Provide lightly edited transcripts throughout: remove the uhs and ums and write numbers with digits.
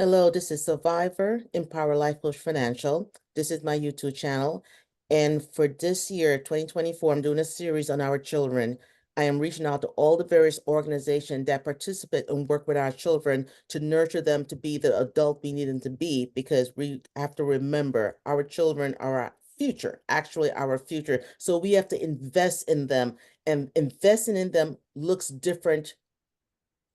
Hello, this is Survivor Empower Life Coach Financial. This is my YouTube channel. And for this year, 2024, I'm doing a series on our children. I am reaching out to all the various organizations that participate and work with our children to nurture them to be the adult we need them to be, because we have to remember our children are our future, actually our future. So we have to invest in them, and investing in them looks different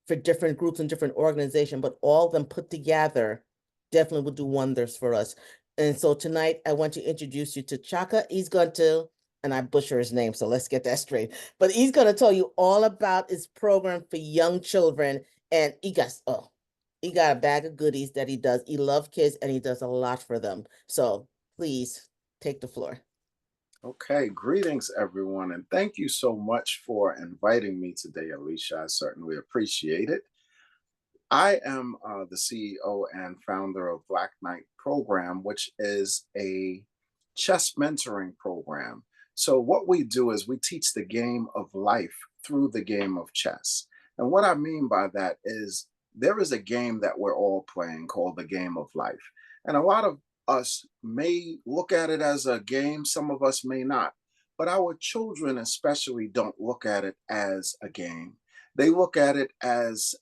for different groups and different organizations, but all of them put together definitely will do wonders for us. And so tonight I want to introduce you to Chaka. He's going to, and I butcher his name, so let's get that straight. But he's going to tell you all about his program for young children. And he got a bag of goodies that he does. He loves kids and he does a lot for them. So please take the floor. Okay, greetings everyone, and thank you so much for inviting me today, Alicia. I certainly appreciate it. I am the CEO and founder of Black Knight Program, which is a chess mentoring program. So, what we do is we teach the game of life through the game of chess. And what I mean by that is there is a game that we're all playing called the game of life. And a lot of us may look at it as a game, some of us may not. But our children, especially, don't look at it as a game. They look at it as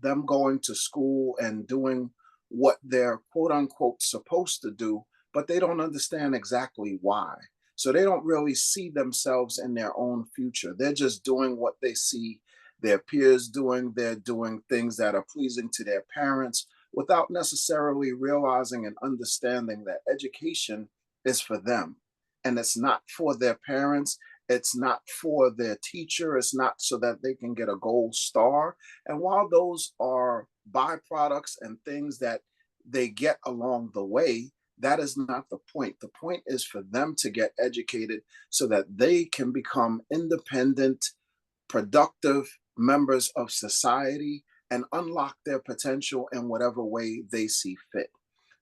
them going to school and doing what they're quote unquote supposed to do, but they don't understand exactly why. So they don't really see themselves in their own future. They're just doing what they see their peers doing. They're doing things that are pleasing to their parents without necessarily realizing and understanding that education is for them and it's not for their parents. It's not for their teacher. It's not so that they can get a gold star. And while those are byproducts and things that they get along the way, that is not the point. The point is for them to get educated so that they can become independent, productive members of society and unlock their potential in whatever way they see fit.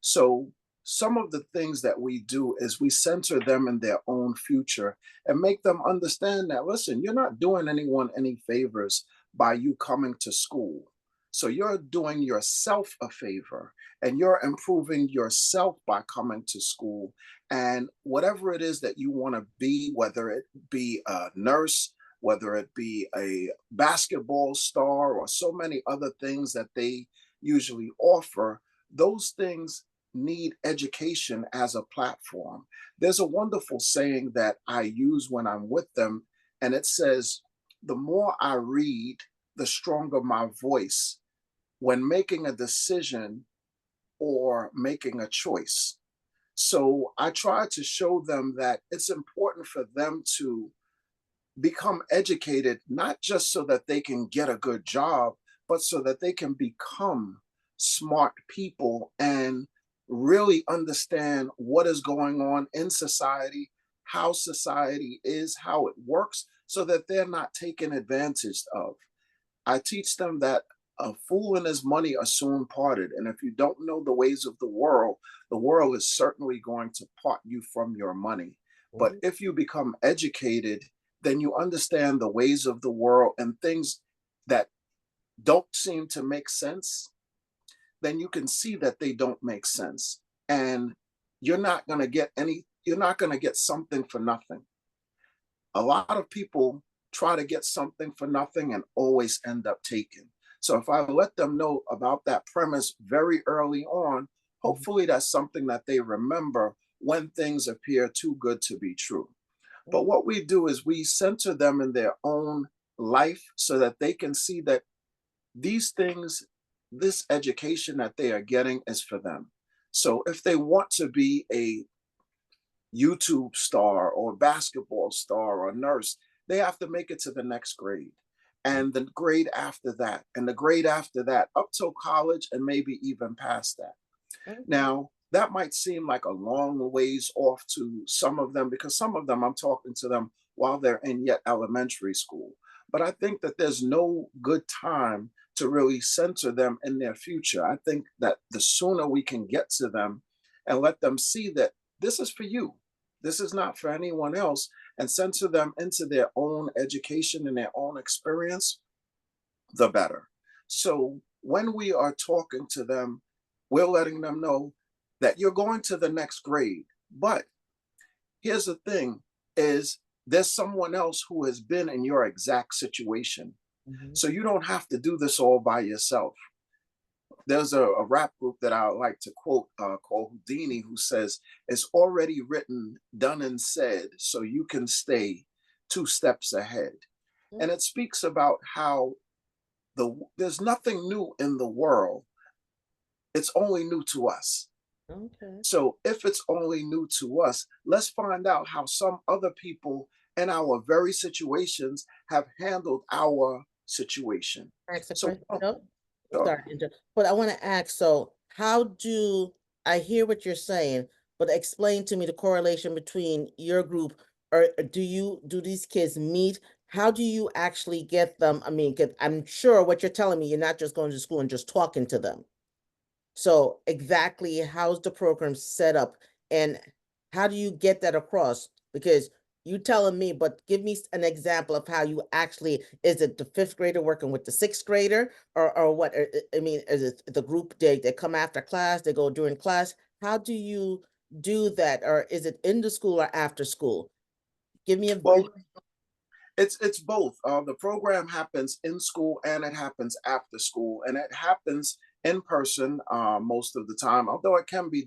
So, some of the things that we do is we center them in their own future and make them understand that, listen, you're not doing anyone any favors by you coming to school. So, you're doing yourself a favor and you're improving yourself by coming to school. And whatever it is that you want to be, whether it be a nurse, whether it be a basketball star or so many other things that they usually offer, those things need education as a platform. There's a wonderful saying that I use when I'm with them, and it says, the more I read, the stronger my voice when making a decision or making a choice. So I try to show them that it's important for them to become educated, not just so that they can get a good job, but so that they can become smart people and really understand what is going on in society, how society is, how it works, so that they're not taken advantage of. I teach them that a fool and his money are soon parted. And if you don't know the ways of the world is certainly going to part you from your money. But if you become educated, then you understand the ways of the world and things that don't seem to make sense, then you can see that they don't make sense. And you're not going to get something for nothing. A lot of people try to get something for nothing and always end up taking. So if I let them know about that premise very early on, hopefully that's something that they remember when things appear too good to be true. But what we do is we center them in their own life so that they can see that these things, this education that they are getting is for them. So if they want to be a YouTube star or basketball star or nurse, they have to make it to the next grade. And the grade after that, and the grade after that, up till college, and maybe even past that. Now, that might seem like a long ways off to some of them because some of them I'm talking to them while they're in yet elementary school. But I think that there's no good time to really center them in their future. I think that the sooner we can get to them and let them see that this is for you, this is not for anyone else, and center them into their own education and their own experience, the better. So when we are talking to them, We're letting them know that you're going to the next grade. But here's the thing is there's someone else who has been in your exact situation. Mhm. So you don't have to do this all by yourself. There's a rap group that I like to quote called Houdini, who says, "It's already written, done, and said, so you can stay 2 steps ahead." Mm, And it speaks about how there's nothing new in the world. It's only new to us. okay. So if it's only new to us, let's find out how some other people in our very situations have handled our situation. Ask a So, question. No, sure. sorry, but I want to ask. So, how do I hear what you're saying? But explain to me the correlation between your group, or do these kids meet? How do you actually get them? I mean, I'm sure what you're telling me, you're not just going to school and just talking to them. So exactly how's the program set up and how do you get that across? Because you telling me, but give me an example of how you actually, is it the fifth grader working with the sixth grader or what? I mean, is it the group they come after class, they go during class? How do you do that? Or is it in the school or after school? Give me a Well, it's both. The program happens in school and it happens after school, and it happens in person most of the time. Although it can be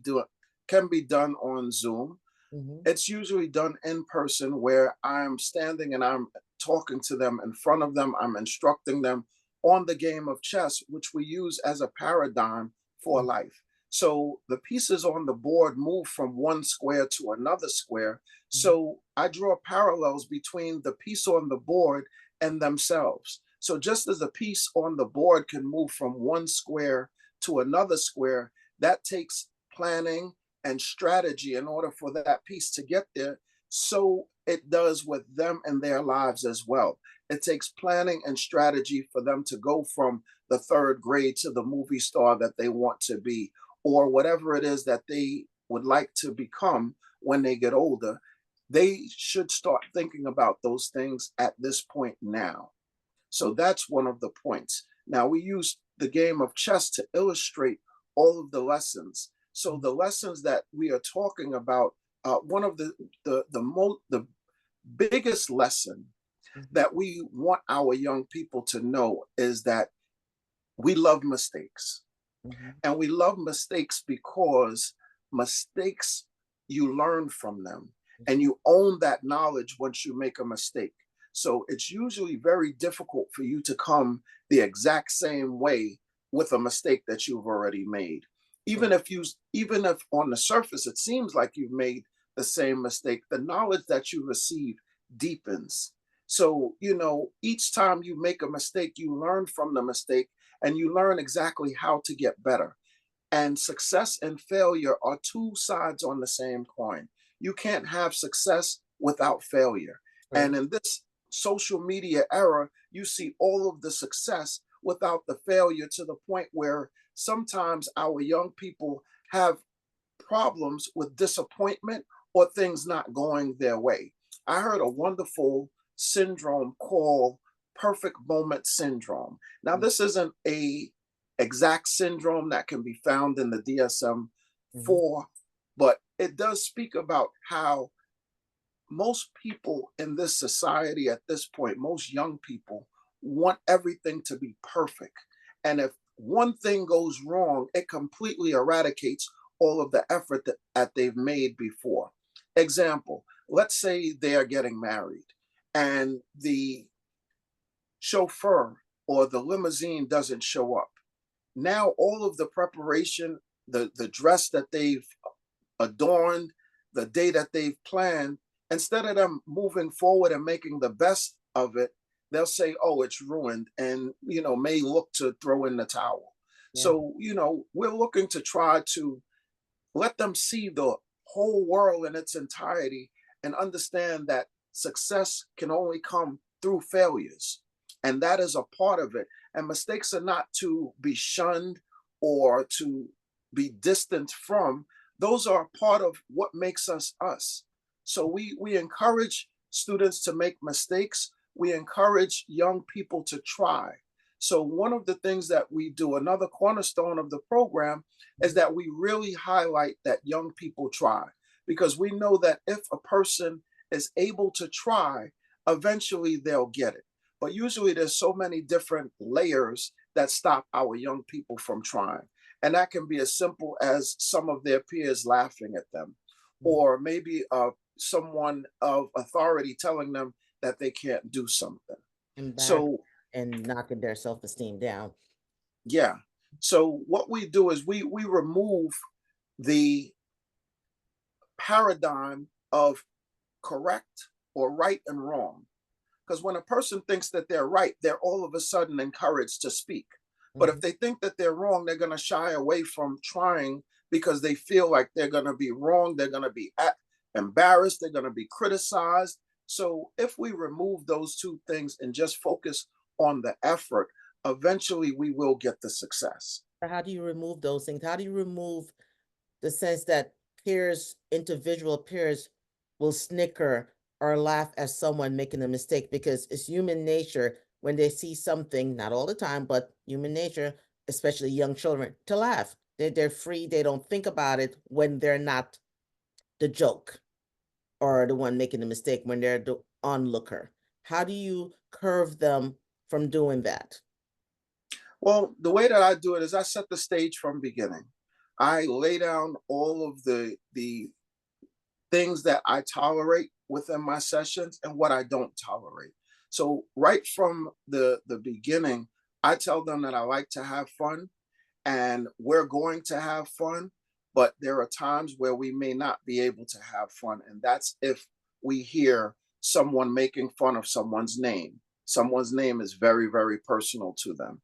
done on Zoom. Mhm, It's usually done in person where I'm standing and I'm talking to them in front of them. I'm instructing them on the game of chess, which we use as a paradigm for mhm, life. So the pieces on the board move from one square to another square. mhm, So I draw parallels between the piece on the board and themselves. So just as a piece on the board can move from one square to another square, that takes planning and strategy in order for that piece to get there. So it does with them and their lives as well. It takes planning and strategy for them to go from the third grade to the movie star that they want to be, or whatever it is that they would like to become when they get older. They should start thinking about those things at this point now. So that's one of the points. Now, we use the game of chess to illustrate all of the lessons. So mhm, the lessons that we are talking about, one of the biggest lesson mhm, that we want our young people to know is that we love mistakes. mhm, And we love mistakes because mistakes, you learn from them and you own that knowledge once you make a mistake. So it's usually very difficult for you to come the exact same way with a mistake that you've already made. mhm, Even if on the surface it seems like you've made the same mistake, the knowledge that you receive deepens. So, each time you make a mistake, you learn from the mistake and you learn exactly how to get better. And success and failure are two sides on the same coin. You can't have success without failure. And true. in this social media era, you see all of the success without the failure, to the point where sometimes our young people have problems with disappointment or things not going their way. I heard a wonderful syndrome called perfect moment syndrome. Now, Mhm, this isn't a exact syndrome that can be found in the mhm, DSM-4, but it does speak about how most people in this society at this point, most young people, want everything to be perfect. And if one thing goes wrong, it completely eradicates all of the effort that they've made before. Example, let's say they are getting married and the chauffeur or the limousine doesn't show up. Now, all of the preparation, the dress that they've adorned, the day that they've planned, instead of them moving forward and making the best of it, they'll say, oh, it's ruined, and may look to throw in the towel. yeah. So, we're looking to try to let them see the whole world in its entirety and understand that success can only come through failures. And that is a part of it. And mistakes are not to be shunned or to be distant from. Those are a part of what makes us us. So we encourage students to make mistakes. We encourage young people to try. So, one of the things that we do, another cornerstone of the program, is that we really highlight that young people try, because we know that if a person is able to try, eventually they'll get it. But usually there's so many different layers that stop our young people from trying. And that can be as simple as some of their peers laughing at them, Mhm. or maybe someone of authority telling them that they can't do something. Embarrassed So, and knocking their self-esteem down. yeah. So what we do is we remove the paradigm of correct or right and wrong. Because when a person thinks that they're right, they're all of a sudden encouraged to speak. But if Mhm. they think that they're wrong, they're going to shy away from trying because they feel like they're going to be wrong. They're going to be embarrassed. They're going to be criticized. So if we remove those two things and just focus on the effort, eventually we will get the success. But how do you remove those things? How do you remove the sense that peers, individual peers, will snicker or laugh at someone making a mistake? Because it's human nature when they see something, not all the time, but human nature, especially young children, to laugh. They're free. They don't think about it when they're not the joke or the one making the mistake, when they're the onlooker. How do you curve them from doing that? Well, the way that I do it is I set the stage from beginning. I lay down all of the things that I tolerate within my sessions and what I don't tolerate. So right from the beginning, I tell them that I like to have fun and we're going to have fun, but there are times where we may not be able to have fun, and that's if we hear someone making fun of someone's name. Someone's name is very, very personal to them.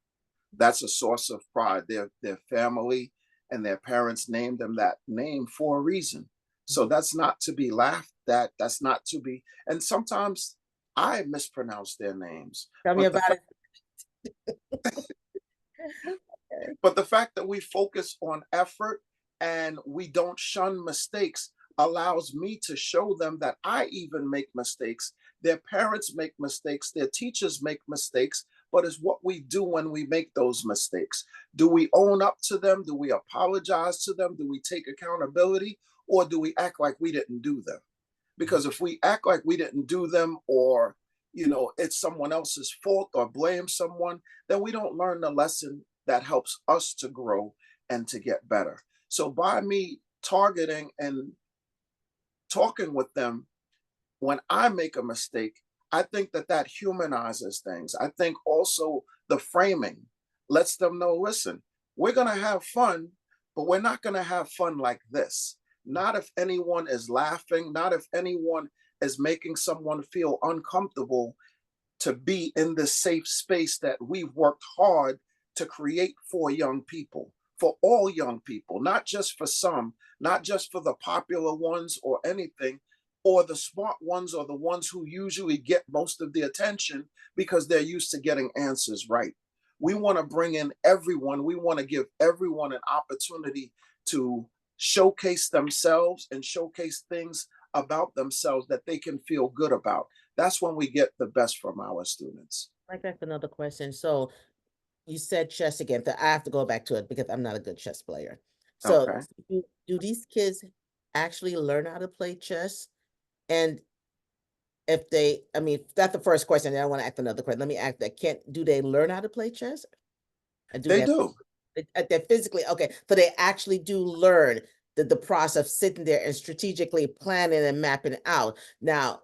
That's a source of pride. Their family and their parents named them that name for a reason. So that's not to be laughed at. That's not to be. And sometimes I mispronounce their names, Tell me but the about fact it. but the fact that we focus on effort and we don't shun mistakes allows me to show them that I even make mistakes. Their parents make mistakes, their teachers make mistakes, but it's what we do when we make those mistakes. Do we own up to them? Do we apologize to them? Do we take accountability? Or do we act like we didn't do them? Because if we act like we didn't do them, or it's someone else's fault, or blame someone, then we don't learn the lesson that helps us to grow and to get better. So by me targeting and talking with them when I make a mistake, I think that that humanizes things. I think also the framing lets them know, listen, we're going to have fun, but we're not going to have fun like this. Not if anyone is laughing, not if anyone is making someone feel uncomfortable to be in this safe space that we've worked hard to create for young people, for all young people, not just for some, not just for the popular ones or anything, or the smart ones or the ones who usually get most of the attention because they're used to getting answers right. We want to bring in everyone. We want to give everyone an opportunity to showcase themselves and showcase things about themselves that they can feel good about. That's when we get the best from our students. Like that's another question. So you said chess again. So I have to go back to it because I'm not a good chess player. So Okay. do these kids actually learn how to play chess? And if they, I mean, that's the first question. I don't want to ask another question. Let me ask that. Can't do they learn how to play chess? And do they They have do. they're physically okay? So they actually do learn the process of sitting there and strategically planning and mapping it out. Now,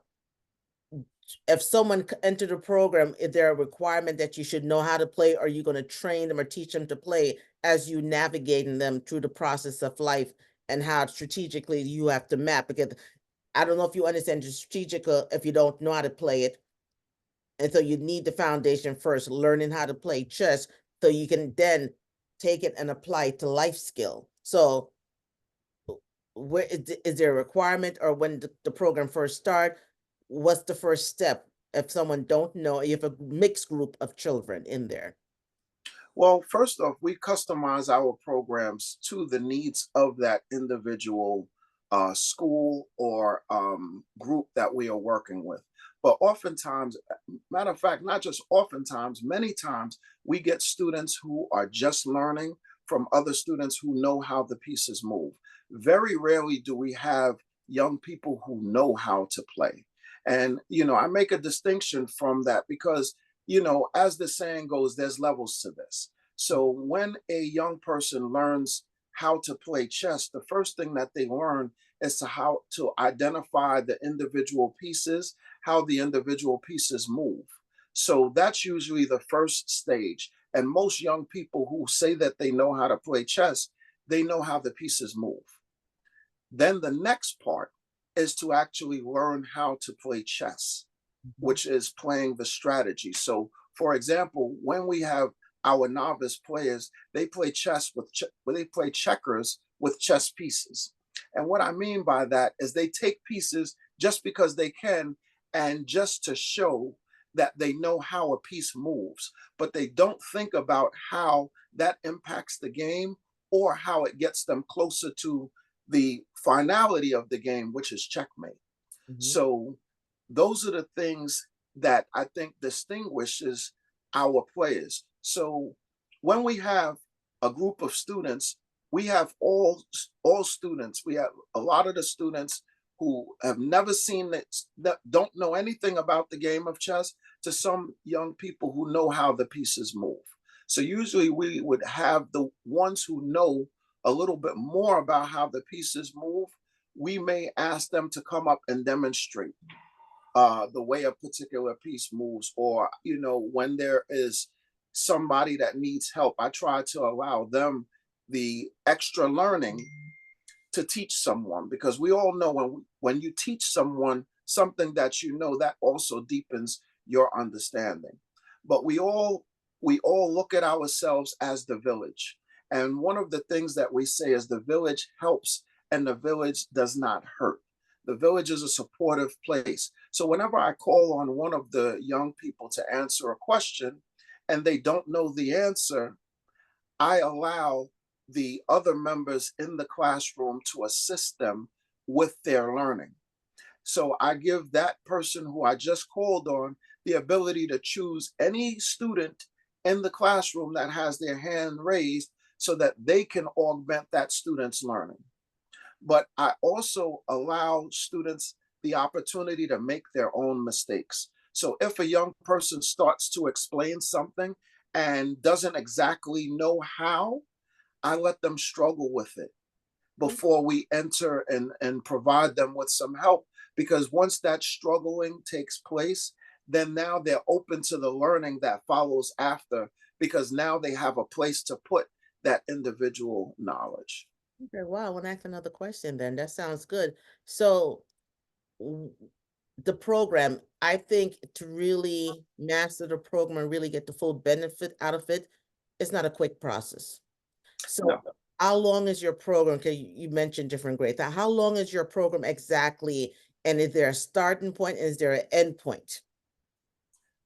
if someone entered the program, is there a requirement that you should know how to play? Or are you going to train them or teach them to play as you navigating them through the process of life and how strategically you have to map? Because I don't know if you understand the strategic if you don't know how to play it. And so you need the foundation first, learning how to play chess so you can then take it and apply it to life skill. So where is there a requirement, or when the program first start, what's the first step if someone don't know, you have a mixed group of children in there? Well, first off, we customize our programs to the needs of that individual school or group that we are working with. But oftentimes, matter of fact, not just oftentimes, many times we get students who are just learning from other students who know how the pieces move. Very rarely do we have young people who know how to play. And, I make a distinction from that because, as the saying goes, there's levels to this. So when a young person learns how to play chess, the first thing that they learn is to how to identify the individual pieces, how the individual pieces move. So that's usually the first stage. And most young people who say that they know how to play chess, they know how the pieces move. Then the next part is to actually learn how to play chess, Mhm. which is playing the strategy. So, for example, when we have our novice players, they play chess well, they play checkers with chess pieces. And what I mean by that is they take pieces just because they can and just to show that they know how a piece moves, but they don't think about how that impacts the game or how it gets them closer to the finality of the game, which is checkmate. Mhm. So those are the things that I think distinguishes our players. So when we have a group of students, we have all students. We have a lot of the students who have never seen it, that don't know anything about the game of chess, to some young people who know how the pieces move. So usually we would have the ones who know a little bit more about how the pieces move. We may ask them to come up and demonstrate the way a particular piece moves, or when there is somebody that needs help, I try to allow them the extra learning to teach someone, because we all know when you teach someone something that that also deepens your understanding. But we all look at ourselves as the village, and one of the things that we say is the village helps and the village does not hurt. The village is a supportive place. So whenever I call on one of the young people to answer a question and they don't know the answer, I allow the other members in the classroom to assist them with their learning. So I give that person who I just called on the ability to choose any student in the classroom that has their hand raised so that they can augment that student's learning. But I also allow students the opportunity to make their own mistakes. So if a young person starts to explain something and doesn't exactly know how, I let them struggle with it before we enter and provide them with some help. Because once that struggling takes place, then now they're open to the learning that follows after, because now they have a place to put that individual knowledge. Okay, wow, I want to ask another question then. That sounds good. So w- the program, I think to really master the program and really get the full benefit out of it, it's not a quick process. So No. how long is your program? Because you mentioned different grades. How long is your program exactly? And is there a starting point? Is there an end point?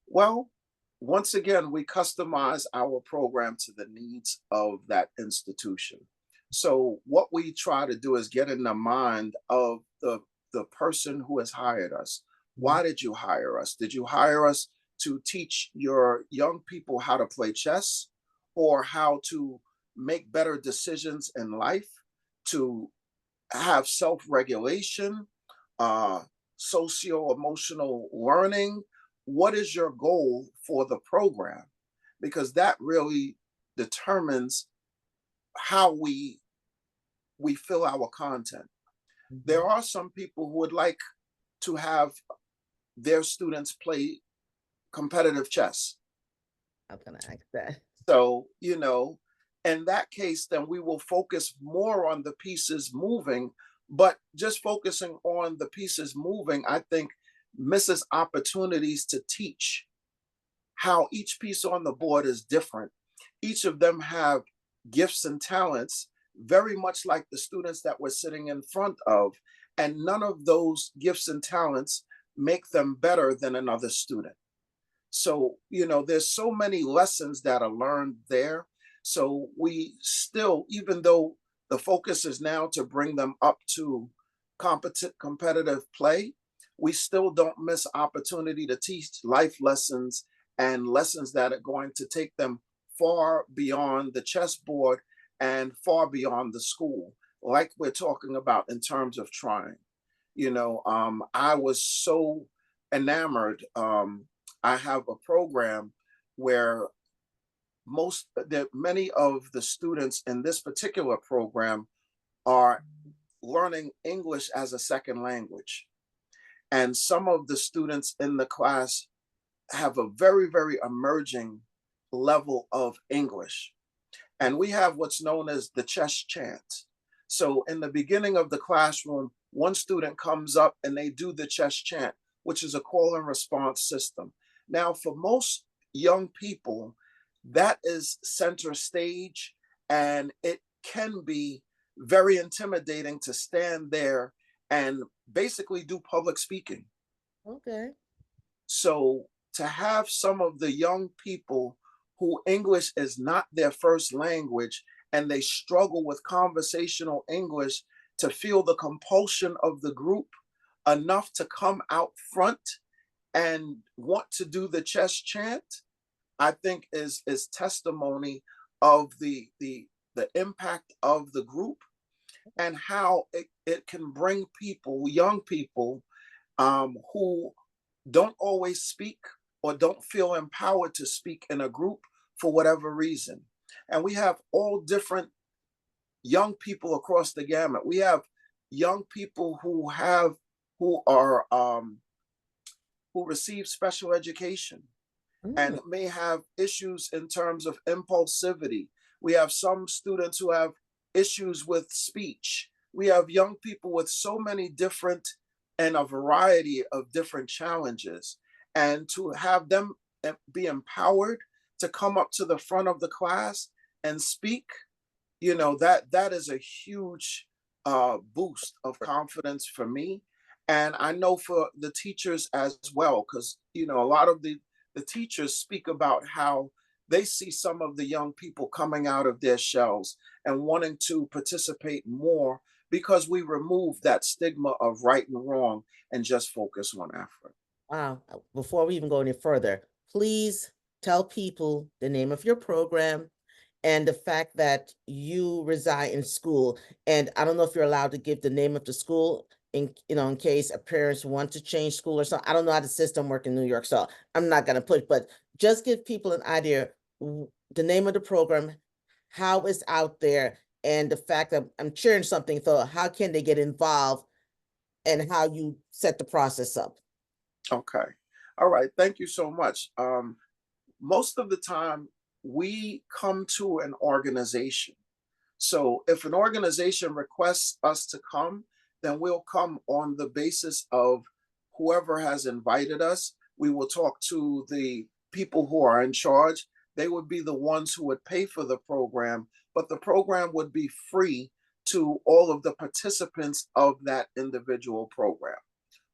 Well, once again, we customize our program to the needs of that institution. So what we try to do is get in the mind of the person who has hired us. Mhm. Why did you hire us? Did you hire us to teach your young people how to play chess, or how to make better decisions in life, to have self-regulation, uh, socio-emotional learning? What is your goal for the program? Because that really determines how we fill our content. There Mhm. are some people who would like to have their students play competitive chess. I'm gonna ask that. So, in that case, then we will focus more on the pieces moving. But just focusing on the pieces moving, I think, misses opportunities to teach how each piece on the board is different. Each of them have gifts and talents, very much like the students that we're sitting in front of. And none of those gifts and talents make them better than another student. So, there's so many lessons that are learned there. So we still, even though the focus is now to bring them up to competent competitive play, we still don't miss opportunity to teach life lessons and lessons that are going to take them far beyond the chessboard and far beyond the school, like we're talking about in terms of trying. I was so enamored. I have a program where many of the students in this particular program are learning English as a second language. And some of the students in the class have a very, very emerging level of English. And we have what's known as the chess chant. So in the beginning of the classroom, one student comes up and they do the chess chant, which is a call and response system. Now, for most young people, that is center stage, and it can be very intimidating to stand there and basically do public speaking. Okay. So to have some of the young people who English is not their first language and they struggle with conversational English to feel the compulsion of the group enough to come out front and want to do the chess chant, I think is testimony of the impact of the group and how it can bring people, young people, who don't always speak or don't feel empowered to speak in a group for whatever reason. And we have all different young people across the gamut. We have young people who are who receive special education Mm, and may have issues in terms of impulsivity. We have some students who have issues with speech. We have young people with so many different and a variety of different challenges. And to have them be empowered to come up to the front of the class and speak, that is a huge boost of confidence for me, and I know for the teachers as well, because a lot of the teachers speak about how they see some of the young people coming out of their shells and wanting to participate more because we remove that stigma of right and wrong and just focus on effort. wow. Before we even go any further, please tell people the name of your program and the fact that you reside in school. And I don't know if you're allowed to give the name of the school in case a parents want to change school or something. I don't know how the system work in New York, so I'm not gonna put, but just give people an idea, the name of the program, how it's out there, and the fact that I'm sharing something, so how can they get involved and how you set the process up? Okay. All right. Thank you so much. Most of the time, we come to an organization. So if an organization requests us to come, then we'll come on the basis of whoever has invited us. We will talk to the people who are in charge. They would be the ones who would pay for the program, but the program would be free to all of the participants of that individual program.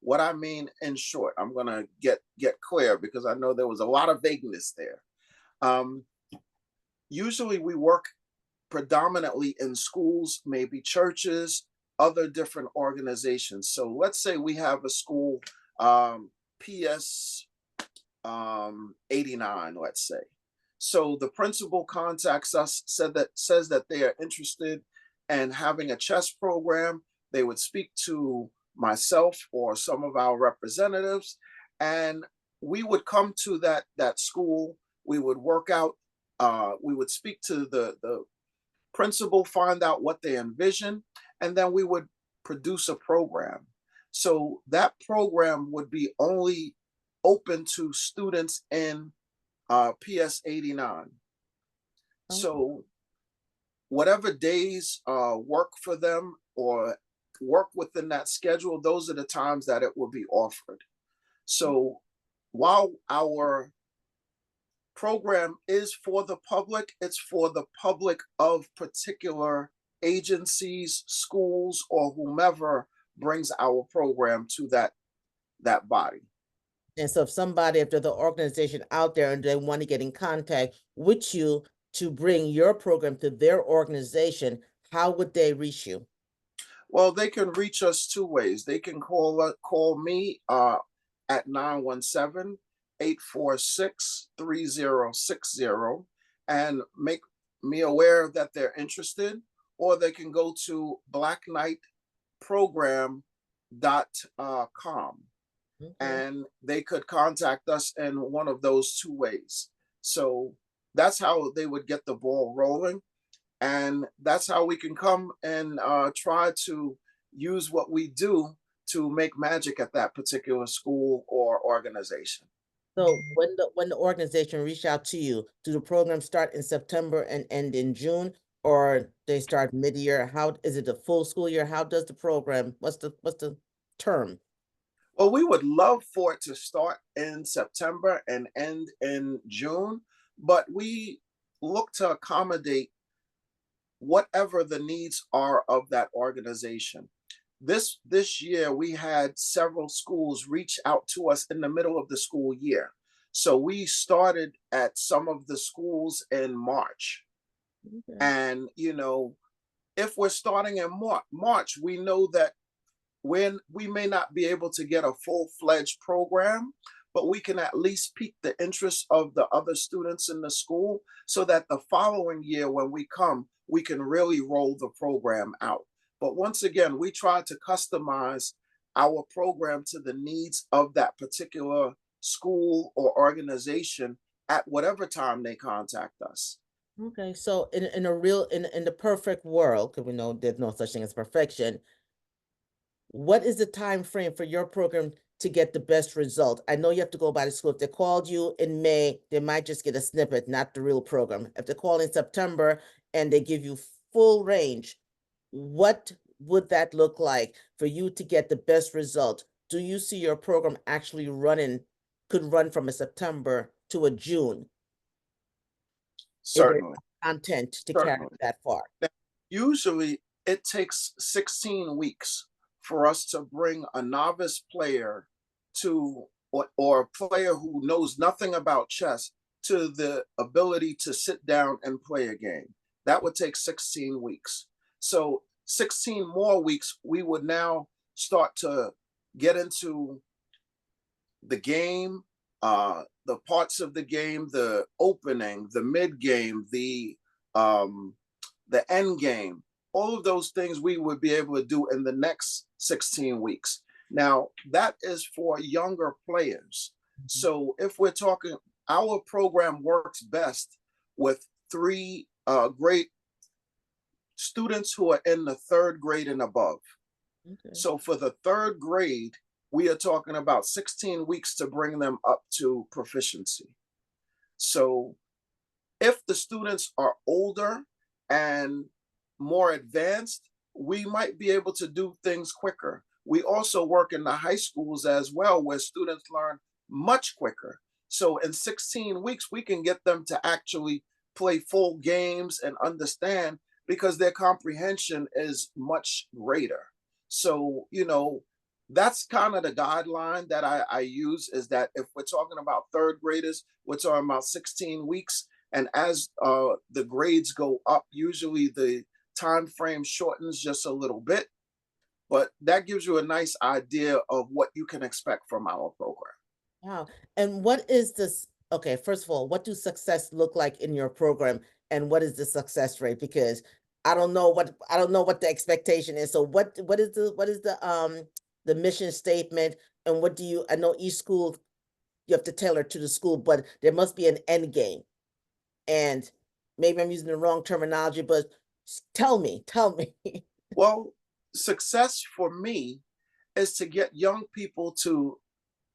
What I mean, in short, I'm gonna get clear because I know there was a lot of vagueness there. Um, Usually, we work predominantly in schools, maybe churches, other different organizations. So let's say we have a school, PS 89, let's say. So the principal contacts us, says that they are interested in having a chess program. They would speak to myself or some of our representatives, and we would come to that school. We would work out. We would speak to the principal, find out what they envision, and then we would produce a program. So that program would be only open to students in PS 89. Okay. So whatever days work for them or work within that schedule, those are the times that it will be offered. So while our program is for the public, it's for the public of particular agencies, schools, or whomever brings our program to that body. And so if there's an organization out there and they want to get in contact with you to bring your program to their organization, how would they reach you? Well, they can reach us two ways. They can call me at 917-846-3060 and make me aware that they're interested, or they can go to blacknightprogram.com Okay. and they could contact us in one of those two ways. So that's how they would get the ball rolling. And that's how we can come and try to use what we do to make magic at that particular school or organization. So when the organization reach out to you, do the program start in September and end in June, or they start mid-year? How is it a full school year? How does the program? What's the term? Well, we would love for it to start in September and end in June, but we look to accommodate whatever the needs are of that organization. This year we had several schools reach out to us in the middle of the school year. So we started at some of the schools in March. Okay. And if we're starting in March, we know that when we may not be able to get a full-fledged program, but we can at least pique the interest of the other students in the school so that the following year when we come, we can really roll the program out. But once again, we try to customize our program to the needs of that particular school or organization at whatever time they contact us. Okay. So in a real in the perfect world, because we know there's no such thing as perfection, what is the time frame for your program to get the best result? I know you have to go by the school. If they called you in May, they might just get a snippet, not the real program. If they call in September and they give you full range, what would that look like for you to get the best result? Do you see your program actually could run from a September to a June? Is there Certainly, content to carry certainly. that far? Now, usually it takes 16 weeks for us to bring a novice player or a player who knows nothing about chess to the ability to sit down and play a game. That would take 16 weeks. So 16 more weeks, we would now start to get into the game, the parts of the game, the opening, the mid game, um, the end game, all of those things we would be able to do in the next 16 weeks. Now, that is for younger players. Mhm. So if we're talking, our program works best with three grade students who are in the third grade and above. Okay. So for the third grade, we are talking about 16 weeks to bring them up to proficiency. So if the students are older and more advanced, we might be able to do things quicker. We also work in the high schools as well, where students learn much quicker. So in 16 weeks, we can get them to actually play full games and understand because their comprehension is much greater. So, that's kind of the guideline that I use is that if we're talking about third graders, we're talking about 16 weeks, and as the grades go up, usually the time frame shortens just a little bit, but that gives you a nice idea of what you can expect from our program. Wow. And what is this? Okay, first of all, what do success look like in your program and what is the success rate? Because I don't know what the expectation is. So what is the mission statement and what do you I know each school you have to tailor to the school, but there must be an end game. And maybe I'm using the wrong terminology, but tell me. Well, success for me is to get young people to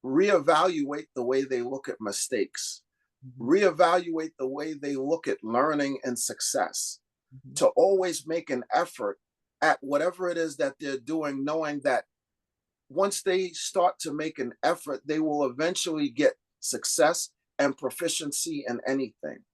reevaluate the way they look at mistakes, Mhm, reevaluate the way they look at learning and success, mhm, to always make an effort at whatever it is that they're doing, knowing that once they start to make an effort, they will eventually get success and proficiency in anything.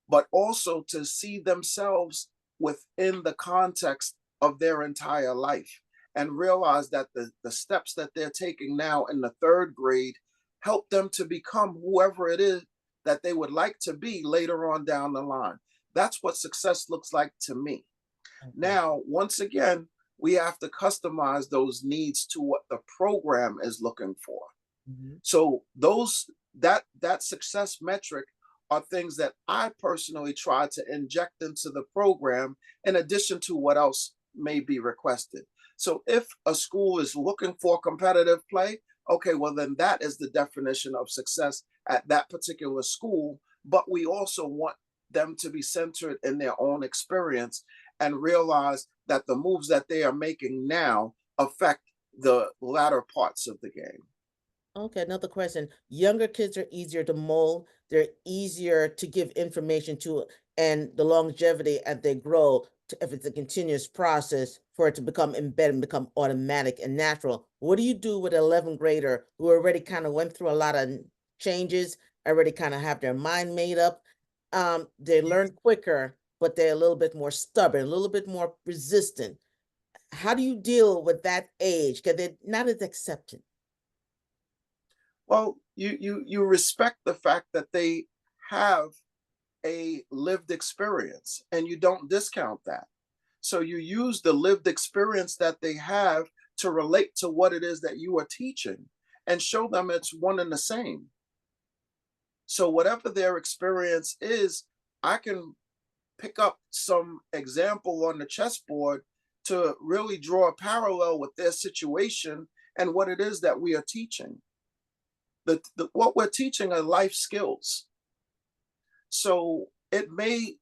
But also to see themselves within the context of their entire life and realize that the steps that they're taking now in the third grade help them to become whoever it is that they would like to be later on down the line. That's what success looks like to me. okay. Now, once again, we have to customize those needs to what the program is looking for. Mhm. So those that success metric are things that I personally try to inject into the program in addition to what else may be requested. So if a school is looking for competitive play, okay, well then that is the definition of success at that particular school, but we also want them to be centered in their own experience and realize that the moves that they are making now affect the latter parts of the game. Okay, another question. Younger kids are easier to mold. They're easier to give information to, and the longevity as they grow, if it's a continuous process for it to become embedded and become automatic and natural. What do you do with an 11th grader who already kind of went through a lot of changes, already kind of have their mind made up? They learn quicker, but they're a little bit more stubborn, a little bit more resistant. How do you deal with that age? Because they're not as accepting. Well, you respect the fact that they have a lived experience and you don't discount that. So you use the lived experience that they have to relate to what it is that you are teaching and show them it's one and the same. So whatever their experience is, I can pick up some example on the chessboard to really draw a parallel with their situation and what it is that we are teaching. What we're teaching are life skills. So it may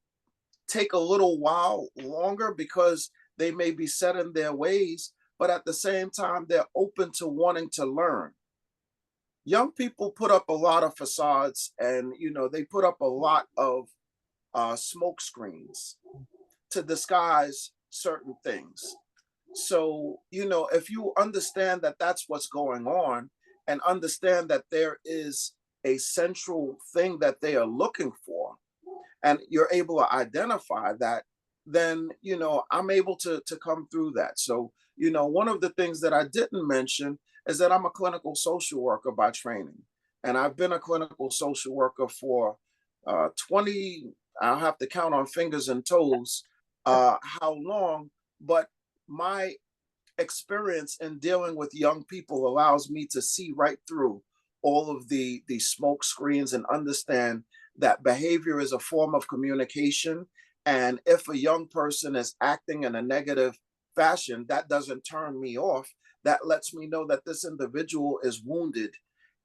take a little while longer because they may be set in their ways, but at the same time, they're open to wanting to learn. Young people put up a lot of facades and, they put up a lot of smoke screens to disguise certain things. So, if you understand that that's what's going on and understand that there is a central thing that they are looking for, and you're able to identify that, then I'm able to come through that. So one of the things that I didn't mention is that I'm a clinical social worker by training, and I've been a clinical social worker for 20, I'll have to count on fingers and toes how long, but my experience in dealing with young people allows me to see right through all of the smoke screens and understand that behavior is a form of communication, and if a young person is acting in a negative fashion, that doesn't turn me off. That lets me know that this individual is wounded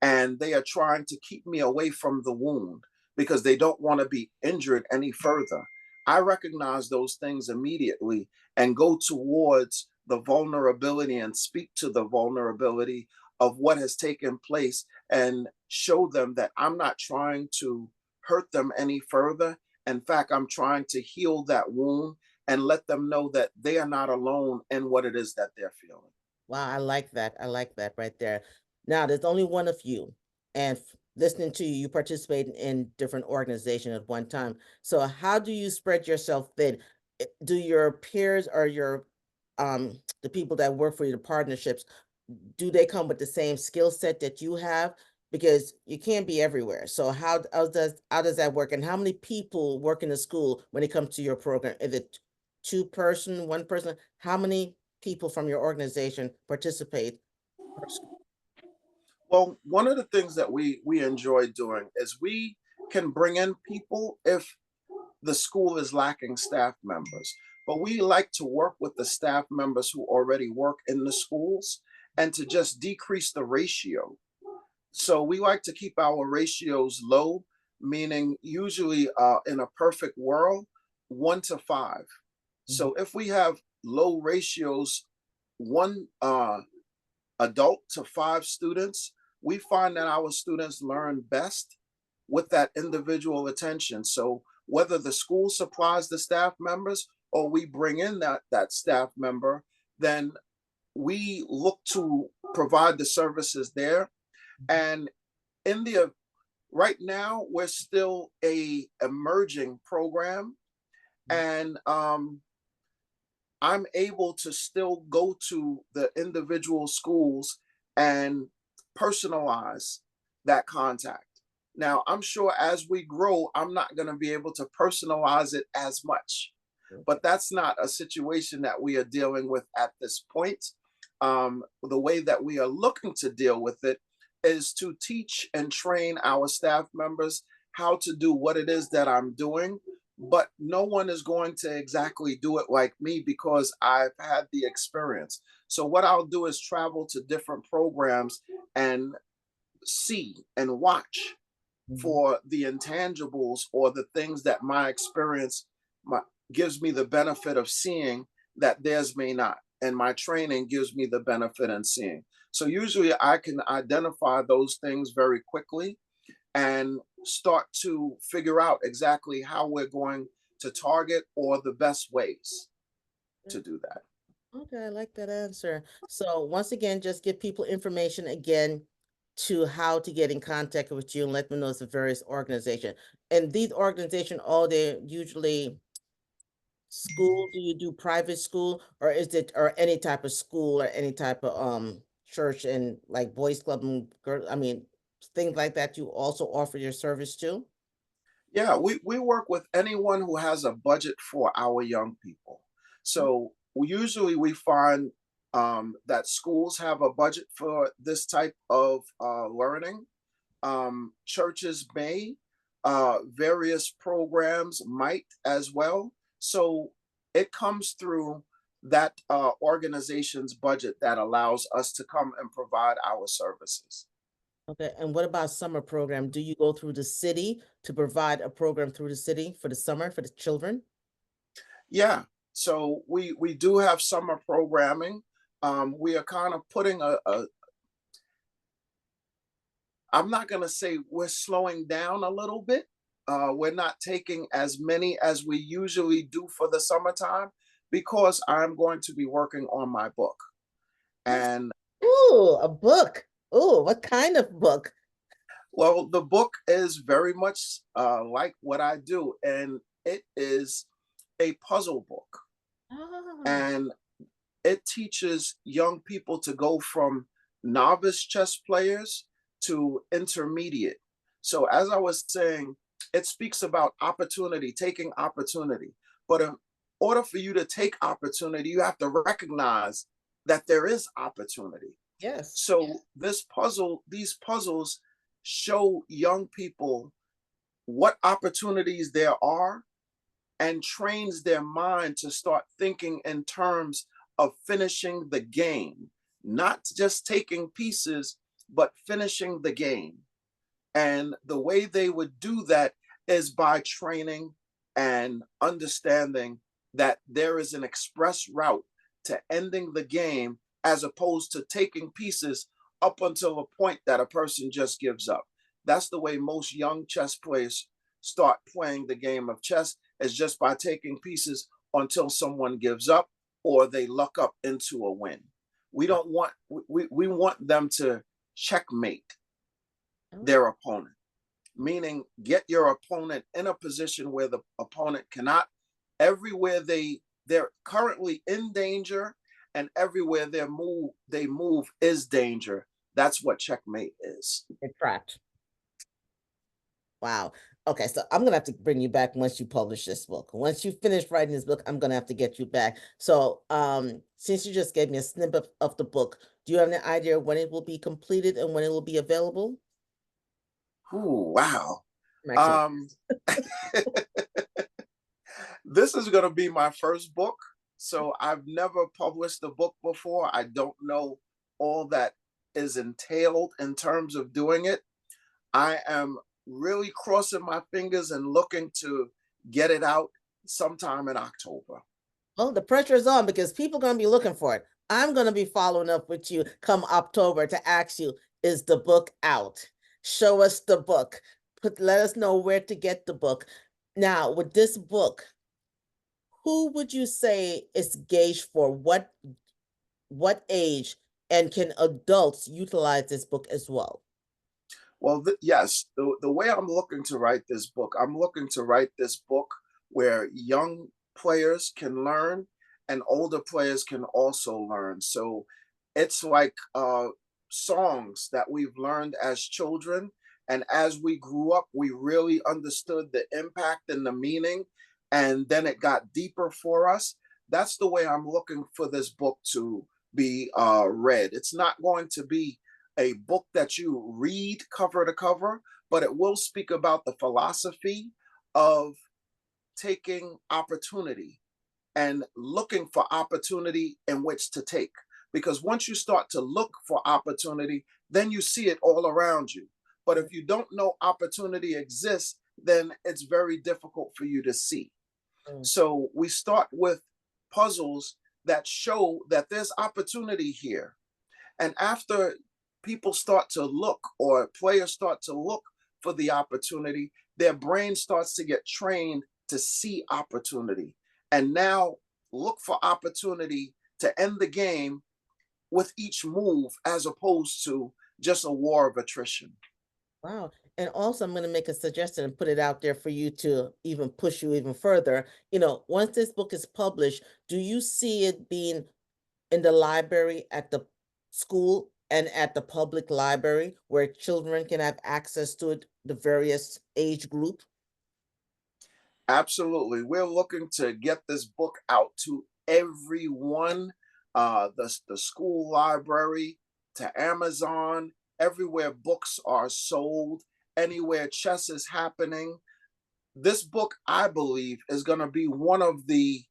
and they are trying to keep me away from the wound because they don't want to be injured any further. I recognize those things immediately and go towards the vulnerability and speak to the vulnerability of what has taken place and show them that I'm not trying to hurt them any further. In fact, I'm trying to heal that wound and let them know that they are not alone in what it is that they're feeling. Wow, I like that. I like that right there. Now, there's only one of you, and listening to you, you participate in different organizations at one time. So, how do you spread yourself thin? Do your peers or your the people that work for you, the partnerships, do they come with the same skill set that you have? Because you can't be everywhere. So, how does that work? And how many people work in the school when it comes to your program? Is it two person, one person? How many people from your organization participate per school? Well, one of the things that we enjoy doing is we can bring in people if the school is lacking staff members. But we like to work with the staff members who already work in the schools and to just decrease the ratio. So we like to keep our ratios low, meaning usually in a perfect world, 1 to 5. Mhm. So if we have low ratios, one adult to 5 students, we find that our students learn best with that individual attention. So whether the school supplies the staff members or we bring in that staff member, then we look to provide the services there. And in the right now, we're still a emerging program, and I'm able to still go to the individual schools and personalize that contact. Now, I'm sure as we grow, I'm not going to be able to personalize it as much, but that's not a situation that we are dealing with at this point. The way that we are looking to deal with it is to teach and train our staff members how to do what it is that I'm doing, but no one is going to exactly do it like me because I've had the experience. So, what I'll do is travel to different programs and see and watch Mhm. for the intangibles or the things that my experience my, gives me the benefit of seeing that theirs may not. And my training gives me the benefit in seeing. So usually I can identify those things very quickly and start to figure out exactly how we're going to target or the best ways to do that. Okay, I like that answer. So once again, just give people information again to how to get in contact with you and let them know it's a various organization. And these organizations, all they usually school, do you do private school or is it or any type of school or any type of church and like boys club and girl, I mean things like that you also offer your service to? Yeah, we work with anyone who has a budget for our young people. So usually we find that schools have a budget for this type of learning. Churches may, various programs might as well. So it comes through that organization's budget that allows us to come and provide our services. Okay, and what about summer program? Do you go through the city to provide a program through the city for the summer for the children? Yeah, so we do have summer programming. We are kind of putting a I'm not going to say we're slowing down a little bit. We're not taking as many as we usually do for the summertime because I'm going to be working on my book. Yes. And Ooh, a book. Ooh, what kind of book? well, the book is very much like what I do, and it is a puzzle book. Ah, And it teaches young people to go from novice chess players to intermediate. So, as I was saying, it speaks about opportunity, taking opportunity. But in order for you to take opportunity, you have to recognize that there is opportunity. yes. So, these puzzles show young people what opportunities there are and trains their mind to start thinking in terms of finishing the game, not just taking pieces, but finishing the game. And the way they would do that is by training and understanding that there is an express route to ending the game as opposed to taking pieces up until a point that a person just gives up. That's the way most young chess players start playing the game of chess, is just by taking pieces until someone gives up or they luck up into a win. We don't want we want them to checkmate Oh, their opponent, meaning get your opponent in a position where the opponent cannot, everywhere they're currently in danger and everywhere they move is danger. That's what checkmate is. it tracked. Wow. Okay, so I'm gonna have to bring you back once you publish this book. Once you finish writing this book, I'm gonna have to get you back. So, since you just gave me a snippet of the book, do you have any idea when it will be completed and when it will be available? Ooh, wow. I'm actually, um this is going to be my first book, so I've never published a book before. I don't know all that is entailed in terms of doing it. I am really crossing my fingers and looking to get it out sometime in October. well, the pressure is on because people are gonna be looking for it. I'm gonna be following up with you come October to ask you, is the book out? Show us the book. Let us know where to get the book. Now, with this book, who would you say is gauged for what age and can adults utilize this book as well? Well, yes, the way I'm looking to write this book, I'm looking to write this book where young players can learn and older players can also learn. So it's like songs that we've learned as children. And as we grew up, we really understood the impact and the meaning. and then it got deeper for us. That's the way I'm looking for this book to be read. It's not going to be a book that you read cover to cover, but it will speak about the philosophy of taking opportunity and looking for opportunity in which to take. Because once you start to look for opportunity, then you see it all around you. But if you don't know opportunity exists, then it's very difficult for you to see. Mm. So we start with puzzles that show that there's opportunity here. And after people start to look, or players start to look for the opportunity, their brain starts to get trained to see opportunity. And now look for opportunity to end the game with each move, as opposed to just a war of attrition. Wow. And also, I'm going to make a suggestion and put it out there for you to even push you even further. Once this book is published, do you see it being in the library at the school and at the public library where children can have access to it, the various age group? Absolutely. We're looking to get this book out to everyone, the school library, to Amazon, everywhere books are sold, anywhere chess is happening. This book, I believe, is going to be one of the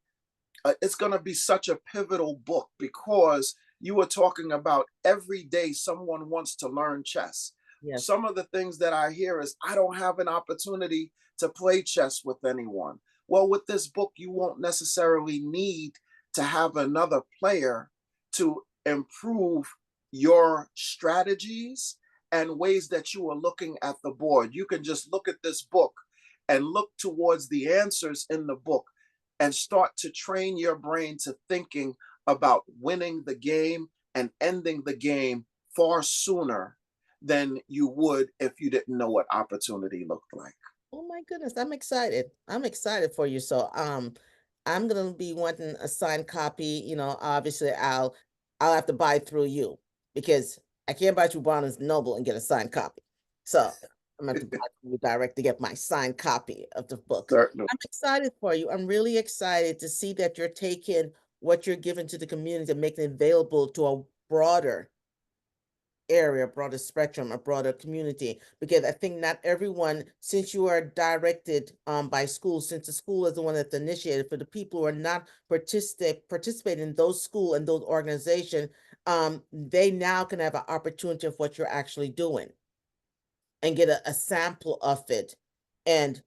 it's going to be such a pivotal book, because you were talking about every day someone wants to learn chess. Yes. Some of the things that I hear is, I don't have an opportunity to play chess with anyone. Well, with this book, you won't necessarily need to have another player to improve your strategies and ways that you are looking at the board. You can just look at this book and look towards the answers in the book, and start to train your brain to thinking about winning the game and ending the game far sooner than you would if you didn't know what opportunity looked like. Oh my goodness, I'm excited. I'm excited for you. So I'm gonna be wanting a signed copy. Obviously I'll have to buy through you because I can't buy through Barnes and Noble and get a signed copy. So I'm gonna have to buy through you direct to get my signed copy of the book. Certainly. I'm excited for you. I'm really excited to see that you're taking what you're giving to the community and making it available to a broader area, a broader spectrum, a broader community, because I think not everyone, since you are directed by schools, since the school is the one that's initiated, for the people who are not participating in those school and those organizations, they now can have an opportunity of what you're actually doing and get a sample of it. And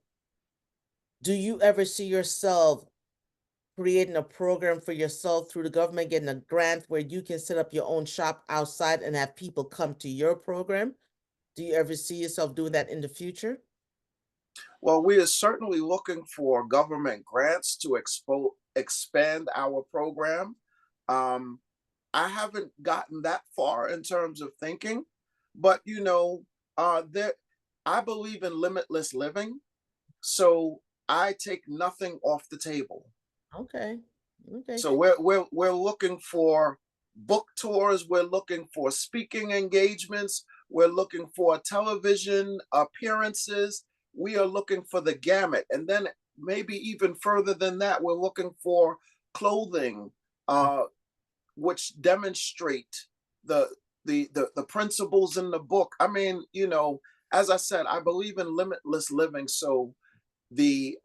do you ever see yourself creating a program for yourself through the government, getting a grant where you can set up your own shop outside and have people come to your program? Do you ever see yourself doing that in the future? Well, we are certainly looking for government grants to expand our program. Um, I haven't gotten that far in terms of thinking, but there, I believe in limitless living, so I take nothing off the table. Okay. Okay. So we're looking for book tours, we're looking for speaking engagements, we're looking for television appearances, we are looking for the gamut. And then maybe even further than that, we're looking for clothing, uh, which demonstrate the the principles in the book. I mean, as I said, I believe in limitless living, so the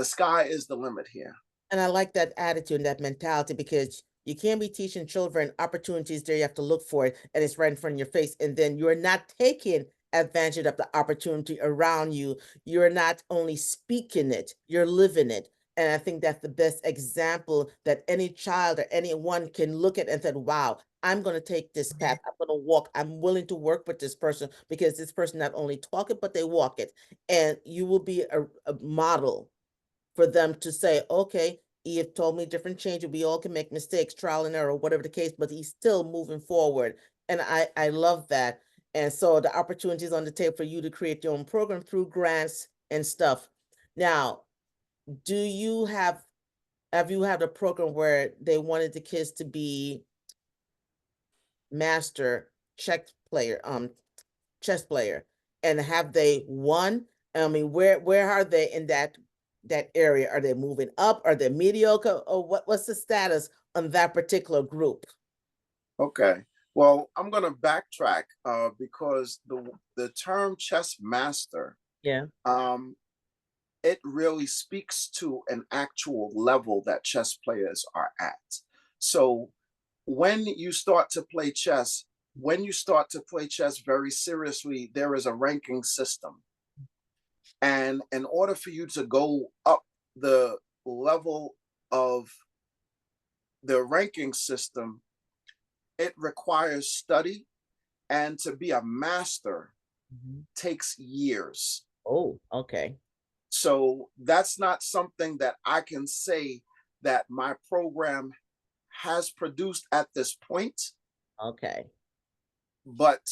sky is the limit here. And I like that attitude and that mentality because you can't be teaching children opportunities there. You have to look for it and it's right in front of your face. And then you're not taking advantage of the opportunity around you. You're not only speaking it, you're living it. And I think that's the best example that any child or anyone can look at and say, wow, I'm going to take this path. I'm going to walk. I'm willing to work with this person because this person not only talk it, but they walk it. And you will be a model for them to say, okay, he have told me different changes. We all can make mistakes, trial and error, whatever the case, but he's still moving forward. And I love that. And so the opportunities on the table for you to create your own program through grants and stuff. Now, do you have you had a program where they wanted the kids to be master chess player, and have they won? I mean, where are they in that that area? Are they moving up? Are they mediocre? Or what's the status on that particular group? Okay. Well, I'm going to backtrack because the term chess master, Yeah. um, it really speaks to an actual level that chess players are at. So when you start to play chess, when you start to play chess very seriously, there is a ranking system. And in order for you to go up the level of the ranking system, it requires study. And to be a master Mhm. takes years. Oh, okay. So that's not something that I can say that my program has produced at this point, Okay. but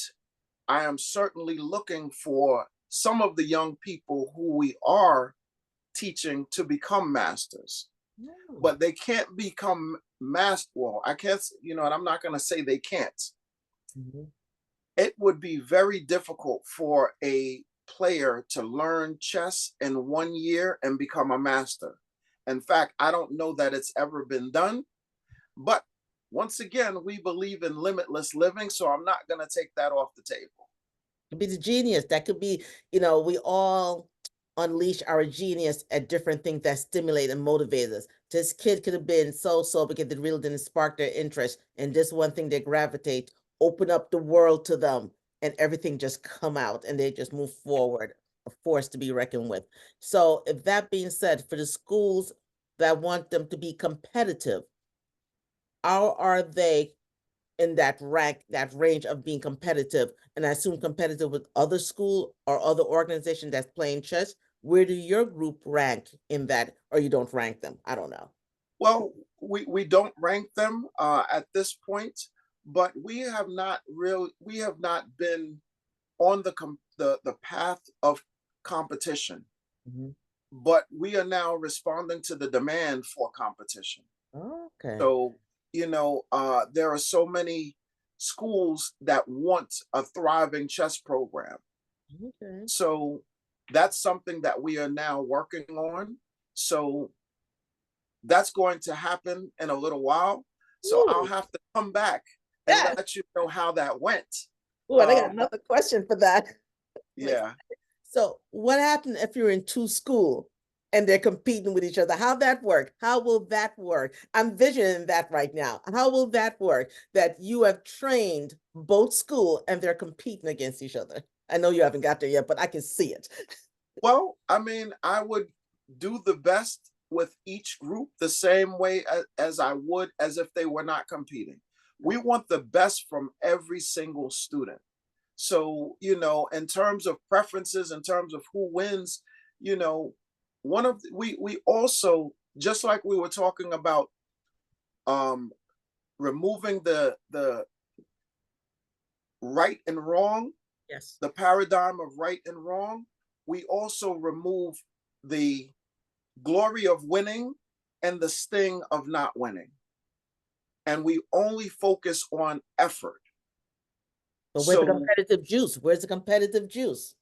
I am certainly looking for some of the young people who we are teaching to become masters. Mm. But they can't become master. Well, I can't, and I'm not going to say they can't. Mhm. It would be very difficult for a player to learn chess in 1 year and become a master. In fact, I don't know that it's ever been done. But once again, we believe in limitless living, so I'm not going to take that off the table. Could be the genius. That could be, we all unleash our genius at different things that stimulate and motivate us. This kid could have been so because it really didn't spark their interest. And this one thing they gravitate, open up the world to them, and everything just come out and they just move forward, a force to be reckoned with. So if that being said, for the schools that want them to be competitive, how are they in that rank, that range of being competitive, and I assume competitive with other school or other organization that's playing chess? Where do your group rank in that, or you don't rank them? I don't know. Well, we don't rank them at this point, but we have not been on the path of competition, Mhm. but we are now responding to the demand for competition. Okay. So, there are so many schools that want a thriving chess program. Okay. So that's something that we are now working on. So that's going to happen in a little while. So I'll Ooh, have to come back and yes. let you know how that went. Ooh, and I got But another question for that. yeah, So what happened if you're in two school and they're competing with each other? How that work? How will that work? I'm visioning that right now. How will that work? That you have trained both school and they're competing against each other. I know you haven't got there yet, but I can see it. well, I mean, I would do the best with each group the same way as I would as if they were not competing. We want the best from every single student. So, in terms of preferences, in terms of who wins, you know, we also, just like we were talking about um removing the right and wrong, Yes. the paradigm of right and wrong, we also remove the glory of winning and the sting of not winning. And we only focus on effort. But where's the So, competitive juice? Where's the competitive juice?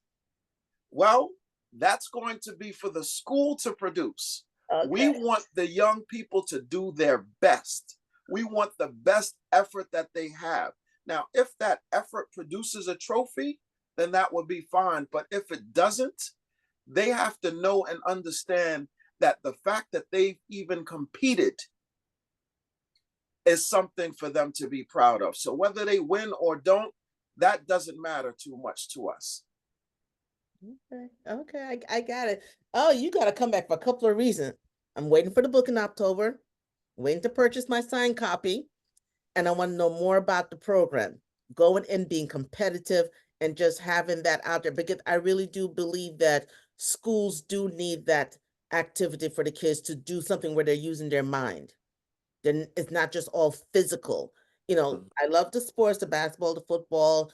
well, that's going to be for the school to produce. We Okay. want the young people to do their best. We want the best effort that they have. Now, if that effort produces a trophy, then that would be fine. But if it doesn't, they have to know and understand that the fact that they've even competed is something for them to be proud of. So whether they win or don't, that doesn't matter too much to us. Okay. Okay. I got it. Oh, you got to come back for a couple of reasons. I'm waiting for the book in October, waiting to purchase my signed copy, and I want to know more about the program, going and being competitive and just having that out there because I really do believe that schools do need that activity for the kids to do something where they're using their mind. Then it's not just all physical. I love the sports, the basketball, the football,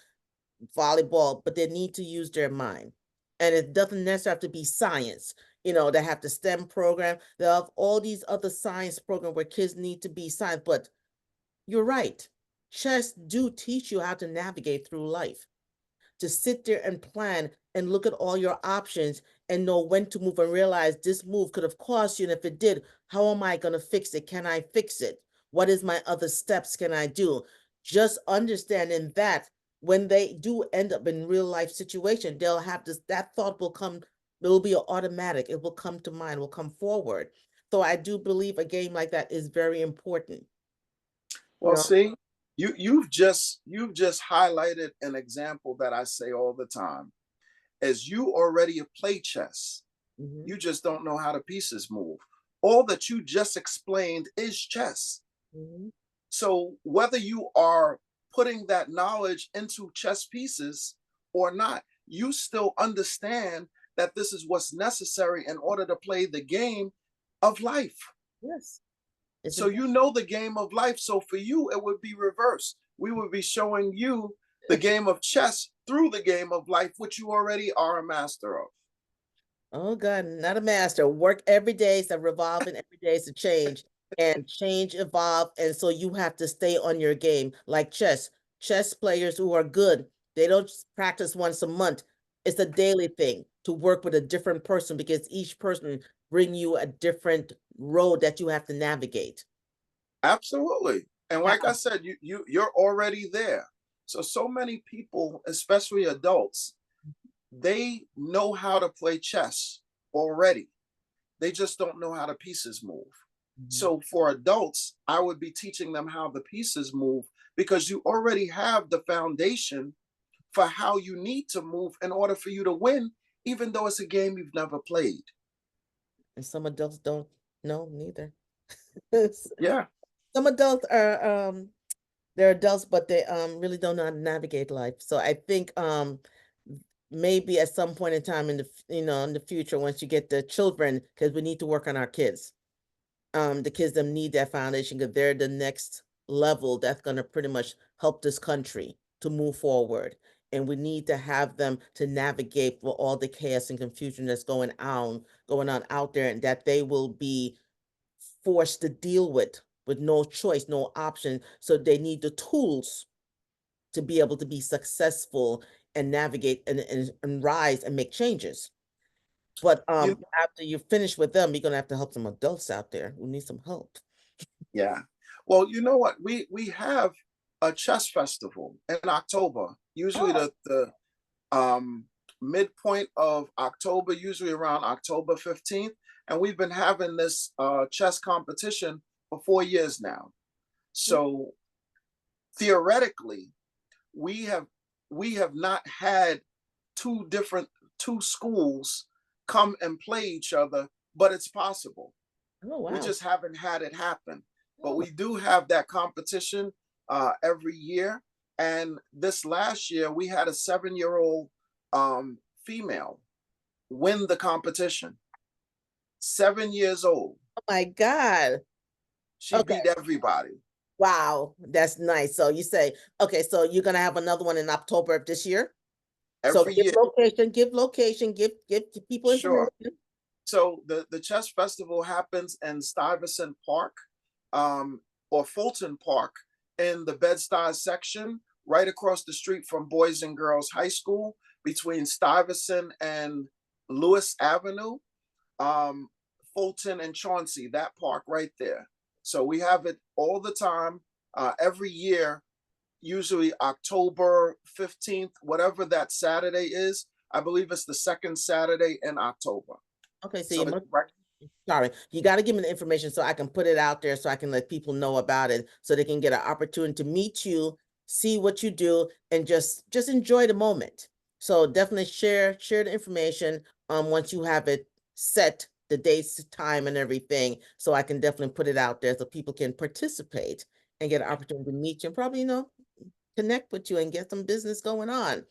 volleyball, but they need to use their mind. And it doesn't necessarily have to be science. They have the STEM program. They have all these other science programs where kids need to be science, but you're right. Chess do teach you how to navigate through life, to sit there and plan and look at all your options and know when to move and realize this move could have cost you. And if it did, how am I going to fix it? Can I fix it? What is my other steps can I do? Just understanding that when they do end up in real life situation, they'll have this, that thought will come, it will be automatic. It will come to mind, will come forward. So I do believe a game like that is very important, you Well, know? see, you've just highlighted an example that I say all the time. As you already play chess, Hmm. you just don't know how the pieces move. All that you just explained is chess. Hmm. So whether you are putting that knowledge into chess pieces or not, you still understand that this is what's necessary in order to play the game of life. Yes, it's So you know the game of life. So for you, it would be reversed. We would be showing you the game of chess through the game of life, which you already are a master of. Oh God, not a master. Work every day is a revolving, every day is a change, and change evolve. And so you have to stay on your game. Like chess. Chess players who are good, they don't just practice once a month. It's a daily thing to work with a different person because each person bring you a different road that you have to navigate. Absolutely. And like I How? said, you're already there. So many people, especially adults, they know how to play chess already. They just don't know how the pieces move. Mhm. So for adults, I would be teaching them how the pieces move because you already have the foundation for how you need to move in order for you to win, even though it's a game you've never played. And some adults don't know neither. Yeah. Some adults are they're adults, but they really don't know how to navigate life. So I think maybe at some point in time in the in the future, once you get the children, because we need to work on our kids. The kids them need that foundation because they're the next level that's gonna pretty much help this country to move forward. And we need to have them to navigate for all the chaos and confusion that's going on out there, and that they will be forced to deal with no choice, no option. So they need the tools to be able to be successful and navigate and rise and make changes. But You after you finish with them, you're gonna have to help some adults out there who need some help. Yeah. Well, you know what? We have a chess festival in October. Usually Oh, the um midpoint of October, usually around October 15th. And we've been having this chess competition for 4 years now. So theoretically, we have we have not had two schools come and play each other, but it's possible. oh We wow. just haven't had it happen. But Oh, we do have that competition every year. And this last year, we had a 7-year-old female win the competition. 7 years old. oh my God. She Okay. beat everybody Wow. That's nice. So you say, okay, so you're gonna have another one in October of this year. So every year. give location, give people Sure. information. So the chess festival happens in Stuyvesant Park um, or Fulton Park in the Bed-Stuy section, right across the street from Boys and Girls High School, between Stuyvesant and Lewis Avenue, um, Fulton and Chauncey, that park right there. So we have it all the time, every year, usually October 15th, whatever that Saturday is. I believe it's the second Saturday in October. Okay, so So you it's must right. sorry, you got to give me the information so I can put it out there so I can let people know about it so they can get an opportunity to meet you, see what you do, and just enjoy the moment. So definitely share the information once you have it set, the dates, time, and everything, so I can definitely put it out there so people can participate and get an opportunity to meet you and probably connect with you and get some business going on.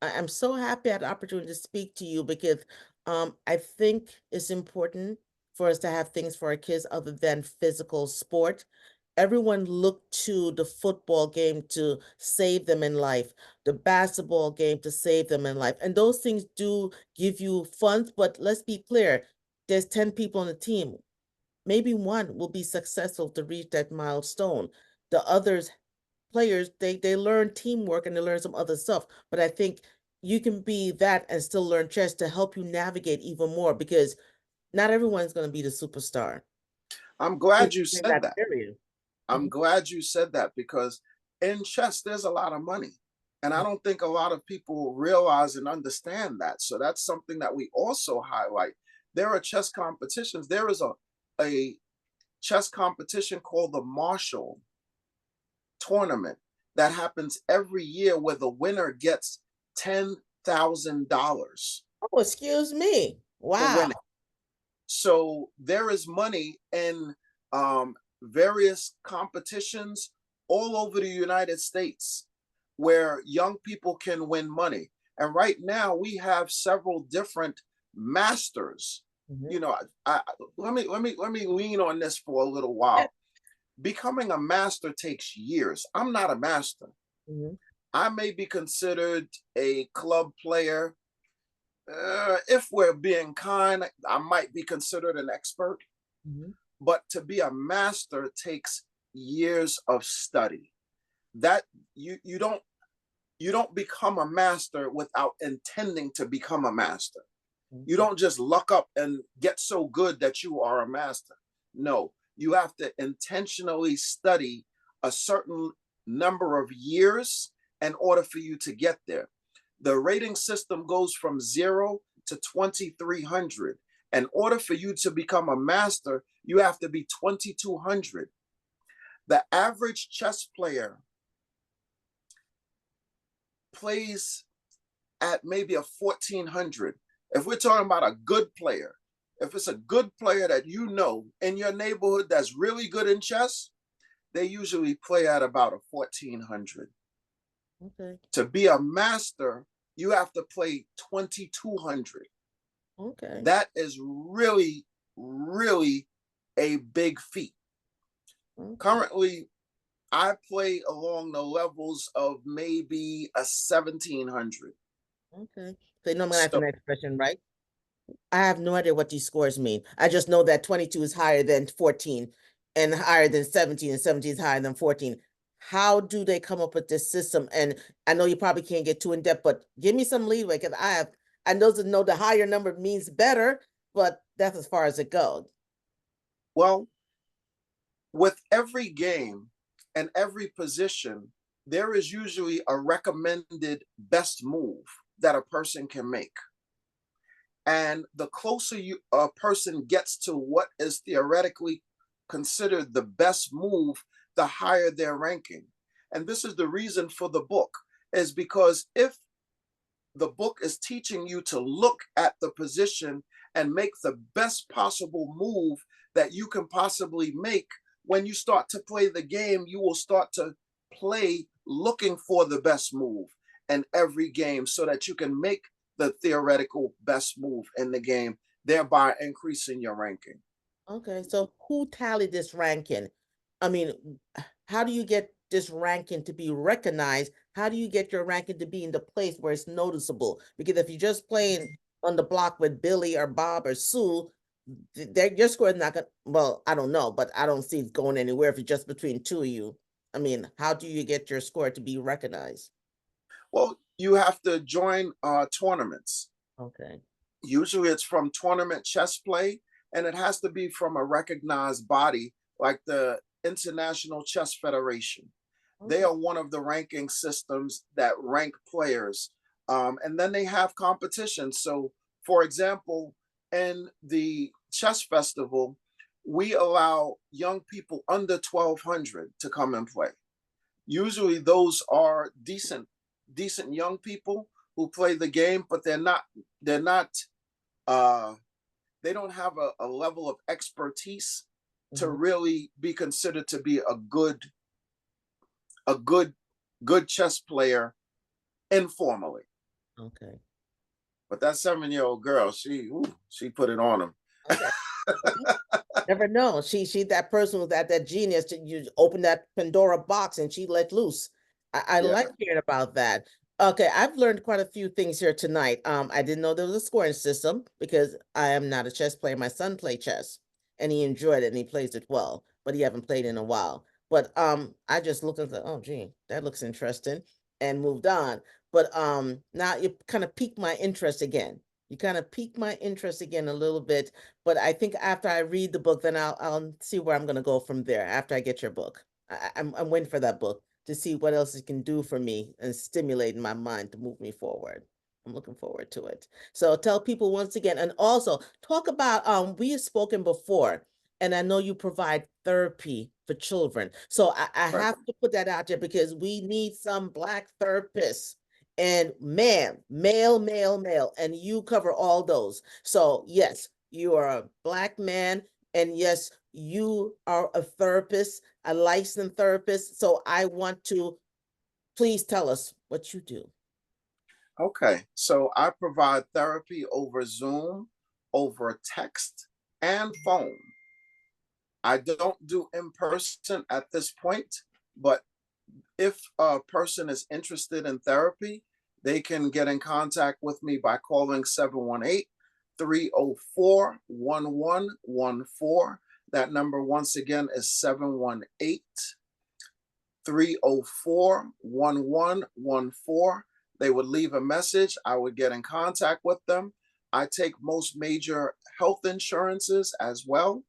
I'm so happy I had the opportunity to speak to you because I think it's important for us to have things for our kids other than physical sport. Everyone look to the football game to save them in life, the basketball game to save them in life. And those things do give you funds, but let's be clear, there's 10 people on the team. Maybe one will be successful to reach that milestone. The others players they learn teamwork and they learn some other stuff. But I think you can be that and still learn chess to help you navigate even more because not everyone's going to be the superstar I'm in glad you in said that that. area. I'm Mhm, glad you said that because in chess, there's a lot of money. And I mhm. don't think a lot of people realize and understand that. So that's something that we also highlight. There are chess competitions. There is a chess competition called the Marshall Tournament that happens every year where the winner gets $10,000 Oh, excuse me. for Wow. winning. So there is money in um, various competitions all over the United States where young people can win money. And right now we have several different masters. Mhm. You know, let me lean on this for a little Yeah. while. Becoming a master takes years. I'm not a master. Mhm, I may be considered a club player. If we're being kind, I might be considered an expert, mhm. but to be a master takes years of study. That you don't become a master without intending to become a master. You Okay. don't just luck up and get so good that you are a master. No, you have to intentionally study a certain number of years in order for you to get there. The rating system goes from 0 to 2,300. In order for you to become a master, you have to be 2,200. The average chess player plays at maybe a 1,400. If we're talking about a good player, if it's a good player that you know in your neighborhood that's really good in chess, they usually play at about a 1,400. Okay. To be a master, you have to play 2,200. Okay. That is really, really a big feat. Okay. Currently, I play along the levels of maybe a 1,700. Okay. So you know I'm gonna ask the So, next question, right? I have no idea what these scores mean. I just know that 22 is higher than 14 and higher than 17 and 17 is higher than 14. How do they come up with this system? And I know you probably can't get too in depth, but give me some leeway because I know the higher number means better, but that's as far as it goes. well, with every game and every position, there is usually a recommended best move that a person can make. And the closer a person gets to what is theoretically considered the best move, the higher their ranking. And this is the reason for the book, is because if the book is teaching you to look at the position and make the best possible move that you can possibly make. When you start to play the game, you will start to play looking for the best move in every game so that you can make the theoretical best move in the game, thereby increasing your ranking. Okay, so who tallied this ranking? I mean, how do you get this ranking to be recognized? How do you get your ranking to be in the place where it's noticeable? Because if you're just playing on the block with Billy or Bob or Sue, your score is not gonna, well, I don't know, but I don't see it going anywhere if it's just between two of you. I mean, how do you get your score to be recognized? Well, you have to join tournaments. Okay. Usually it's from tournament chess play, and it has to be from a recognized body like the International Chess Federation. They Okay. are one of the ranking systems that rank players. And then they have competitions. So, for example, in the chess festival, we allow young people under 1,200 to come and play. Usually those are decent young people who play the game, but they're not uh, they don't have a level of expertise to Hmm. really be considered to be a good chess player informally. Okay. But that 7-year-old girl, she put it on him. Okay. Never know. She that person with that genius to you open that Pandora box and she let loose. I Yeah. like hearing about that. Okay, I've learned quite a few things here tonight. I didn't know there was a scoring system because I am not a chess player. My son played chess and he enjoyed it and he plays it well, but he haven't played in a while. But I just looked and said, oh gee, that looks interesting and moved on. but now you kind of piqued my interest again. You kind of piqued my interest again a little bit, but I think after I read the book, then I'll see where I'm gonna go from there after I get your book. I'm waiting for that book to see what else it can do for me and stimulate my mind to move me forward. I'm looking forward to it. So tell people once again, and also talk about we have spoken before, and I know you provide therapy for children. So I Right. have to put that out there because we need some Black therapists. And man, male, and you cover all those. So yes, you are a Black man, and yes, you are a therapist, a licensed therapist. So I want to please tell us what you do. Okay. So I provide therapy over Zoom, over text, and phone. I don't do in person at this point, but if a person is interested in therapy, they can get in contact with me by calling 718 304 1114. That number, once again, is 718 304 1114. They would leave a message. I would get in contact with them. I take most major health insurances as well.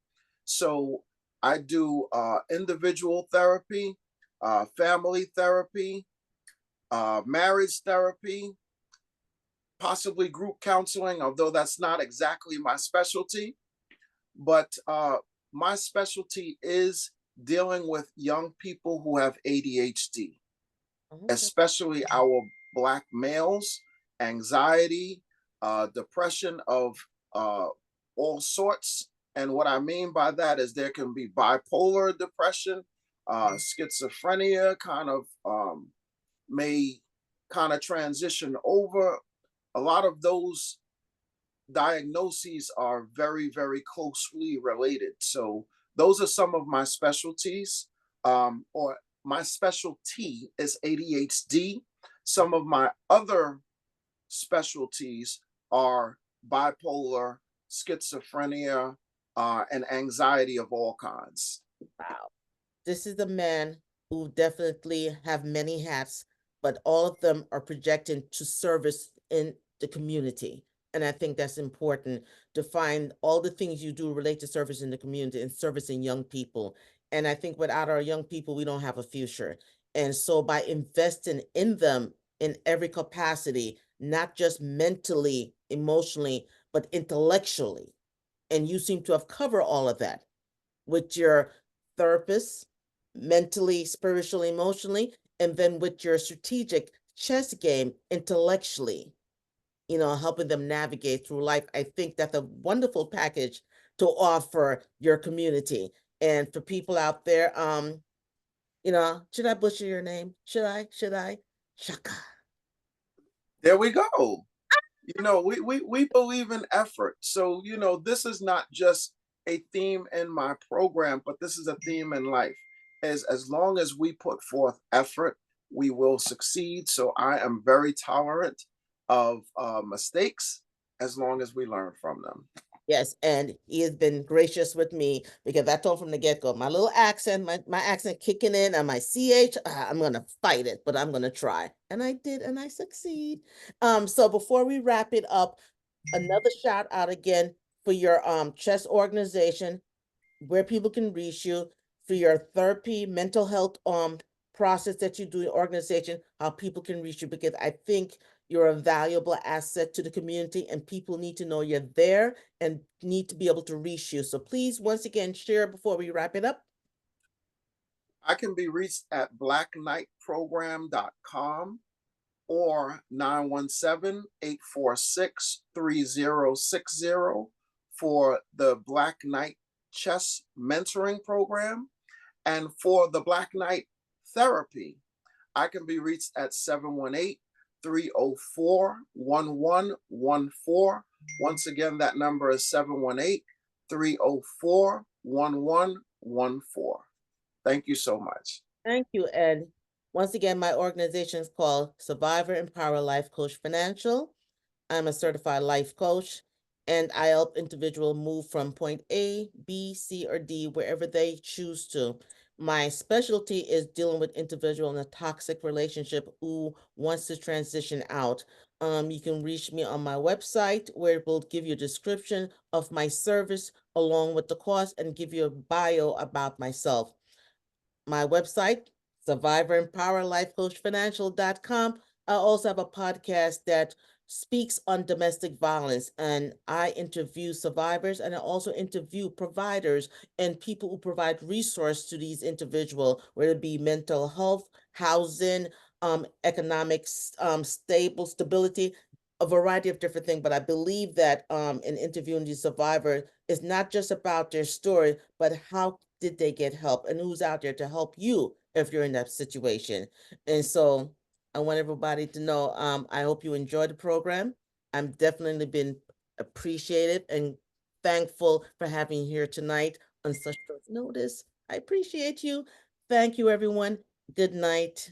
So I do individual therapy, family therapy, marriage therapy, possibly group counseling, although that's not exactly my specialty. But my specialty is dealing with young people who have ADHD, Okay. especially our Black males, anxiety, depression of uh, all sorts. And what I mean by that is there can be bipolar depression, schizophrenia, kind of may kind of transition over. A lot of those diagnoses are very, very closely related. So those are some of my specialties, or my specialty is ADHD. Some of my other specialties are bipolar, schizophrenia, and anxiety of all kinds. Wow. This is a man who definitely have many hats, but all of them are projecting to service in the community. And I think that's important to find all the things you do relate to service in the community and servicing young people. And I think without our young people, we don't have a future. And so by investing in them in every capacity, not just mentally, emotionally, but intellectually, and you seem to have covered all of that with your therapist, mentally, spiritually, emotionally, and then with your strategic chess game intellectually, helping them navigate through life. I think that's a wonderful package to offer your community. And for people out there, should I butcher your name? Should I? Should I? Chaka. There we go. We believe in effort. So, this is not just a theme in my program, but this is a theme in life. As long as we put forth effort, we will succeed. So I am very tolerant of mistakes as long as we learn from them. Yes, and he has been gracious with me because I told from the get-go, my little accent, my accent kicking in and my CH, I'm gonna fight it, but I'm gonna try. And I did, and I succeed. So before we wrap it up, another shout out again for your chess organization, where people can reach you for your therapy, mental health process that you do in organization, how people can reach you, because I think you're a valuable asset to the community and people need to know you're there and need to be able to reach you. So please, once again, share before we wrap it up. I can be reached at blackknightprogram.com or 917-846-3060 for the Black Knight Chess Mentoring Program. And for the Black Knight Therapy, I can be reached at 718-304-1114. Once again, that number is 718-304-1114. Thank you so much. Thank you, Ed. Once again, my organization is called Survivor Empower Life Coach Financial. I'm a certified life coach, and I help individuals move from point A, B, C, or D, wherever they choose to, My specialty is dealing with individual in a toxic relationship who wants to transition out. You can reach me on my website where it will give you a description of my service along with the cost and give you a bio about myself. My website, survivorempowerlifecoachfinancial.com. I also have a podcast that speaks on domestic violence, and I interview survivors and I also interview providers and people who provide resource to these individuals, whether it be mental health, housing, economics, stability, a variety of different things. But I believe that in interviewing these survivors, it's not just about their story, but how did they get help and who's out there to help you if you're in that situation. And so I want everybody to know, I hope you enjoyed the program. I'm definitely been appreciated and thankful for having you here tonight on such short notice. I appreciate you. Thank you, everyone. Good night.